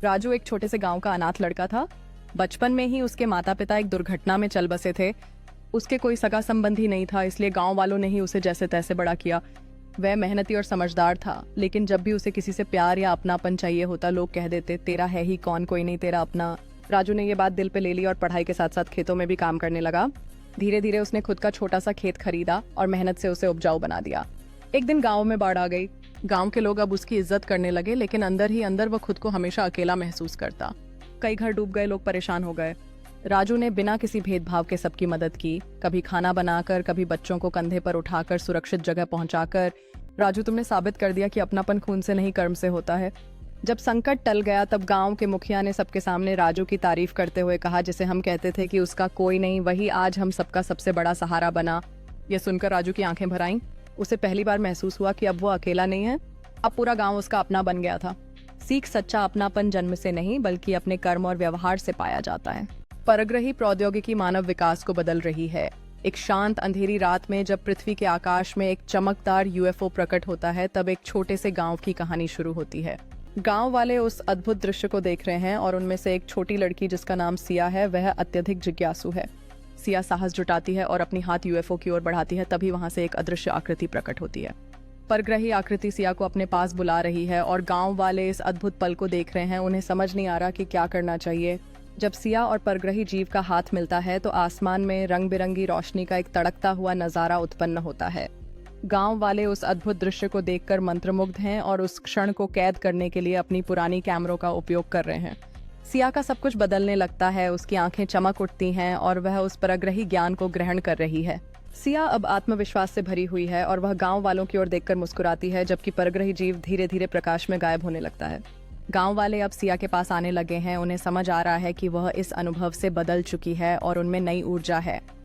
राजू एक छोटे से गांव का अनाथ लड़का था। बचपन में ही उसके माता पिता एक दुर्घटना में चल बसे थे। उसके कोई सगा संबंधी नहीं था, इसलिए गांव वालों ने ही उसे जैसे तैसे बड़ा किया। वह मेहनती और समझदार था, लेकिन जब भी उसे किसी से प्यार या अपनापन चाहिए होता, लोग कह देते, तेरा है ही कौन, कोई नहीं तेरा अपना। राजू ने ये बात दिल पे ले ली और पढ़ाई के साथ साथ खेतों में भी काम करने लगा। धीरे धीरे उसने खुद का छोटा सा खेत खरीदा और मेहनत से उसे उपजाऊ बना दिया। एक दिन गांव में बाढ़ आ गई। गांव के लोग अब उसकी इज्जत करने लगे, लेकिन अंदर ही अंदर वो खुद को हमेशा अकेला महसूस करता। कई घर डूब गए, लोग परेशान हो गए। राजू ने बिना किसी भेदभाव के सबकी मदद की, कभी खाना बनाकर, कभी बच्चों को कंधे पर उठाकर सुरक्षित जगह पहुंचाकर। राजू, तुमने साबित कर दिया कि अपनापन खून से नहीं कर्म से होता है। जब संकट टल गया तब गांव के मुखिया ने सबके सामने राजू की तारीफ करते हुए कहा, जिसे हम कहते थे कि उसका कोई नहीं, वही आज हम सबका सबसे बड़ा सहारा बना। यह सुनकर राजू की आंखें भर आईं। उसे पहली बार महसूस हुआ कि अब वो अकेला नहीं है, अब पूरा गांव उसका अपना बन गया था। सीख सच्चा अपनापन जन्म से नहीं, बल्कि अपने कर्म और व्यवहार से पाया जाता है। परग्रही प्रौद्योगिकी मानव विकास को बदल रही है। एक शांत अंधेरी रात में जब पृथ्वी के आकाश में एक चमकदार यूएफओ प्रकट होता है, तब एक छोटे से गांव की कहानी शुरू होती है। गांव वाले उस अद्भुत दृश्य को देख रहे हैं और उनमें से एक छोटी लड़की, जिसका नाम सिया है, वह अत्यधिक जिज्ञासु है। सिया साहस जुटाती है और अपनी हाथ यूएफओ की ओर बढ़ाती है। तभी वहां से एक अदृश्य आकृति प्रकट होती है। परग्रही आकृति सिया को अपने पास बुला रही है और गांव वाले इस अद्भुत पल को देख रहे हैं। उन्हें समझ नहीं आ रहा कि क्या करना चाहिए। जब सिया और परग्रही जीव का हाथ मिलता है तो आसमान में रंग बिरंगी रोशनी का एक तड़कता हुआ नजारा उत्पन्न होता है। गांव वाले उस अद्भुत दृश्य को देखकर मंत्रमुग्ध हैं और उस क्षण को कैद करने के लिए अपनी पुरानी कैमरों का उपयोग कर रहे हैं। सिया का सब कुछ बदलने लगता है, उसकी आंखें चमक उठती हैं और वह उस परग्रही ज्ञान को ग्रहण कर रही है। सिया अब आत्मविश्वास से भरी हुई है और वह गांव वालों की ओर देखकर मुस्कुराती है, जबकि परग्रही जीव धीरे धीरे प्रकाश में गायब होने लगता है। गांव वाले अब सिया के पास आने लगे हैं। उन्हें समझ आ रहा है कि वह इस अनुभव से बदल चुकी है और उनमें नई ऊर्जा है।